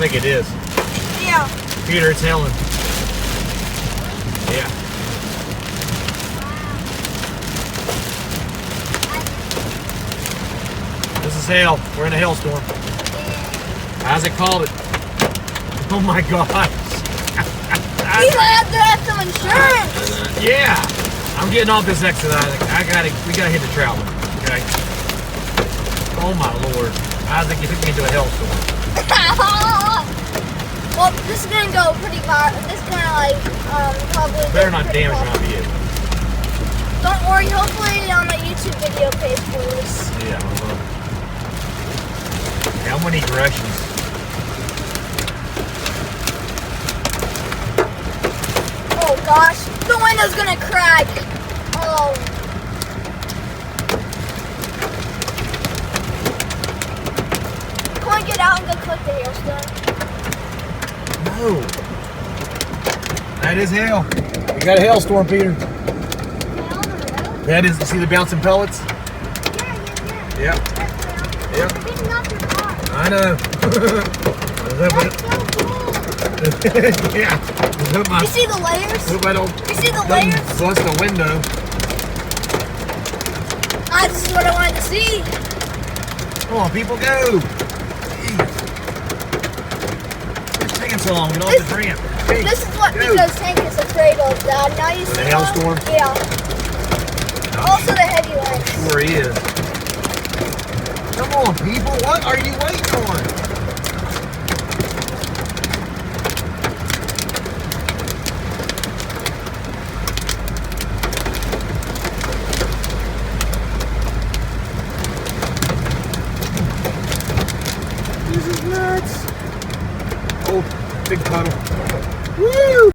think it is. Yeah. Peter, it's hailing. Yeah. This is hail. We're in a hailstorm. Isaac called it. Oh my gosh. You have to have some insurance. Yeah. I'm getting off this exit, Isaac. We gotta hit the trolley. Okay. Oh my lord. Isaac, you took me into a hailstorm. Well, this is gonna go pretty far. This is gonna probably. Better not damage my vehicle. Don't worry. Hopefully, my YouTube video pays for this. Yeah. How many directions? Oh gosh, the window's gonna crack. Oh. Can we get out and go collect the hailstone? No. That is hail. We got a hailstorm, Peter. That is, you see the bouncing pellets? Yeah. Yep. Beating up your car. I know. That's so cool. Yeah. You see the layers? Hope I don't You see the layers? bust the window. This is what I wanted to see. Come on, people, go. Jeez. It's taking so long. Get off the ramp. Hey, This is what go. Nico's tank is afraid of, Dad. Now you see the hailstorm? Yeah. Also the heavy ones. Sure he is. Come on, people. What are you waiting on? This is nuts. Oh, big puddle. Woo!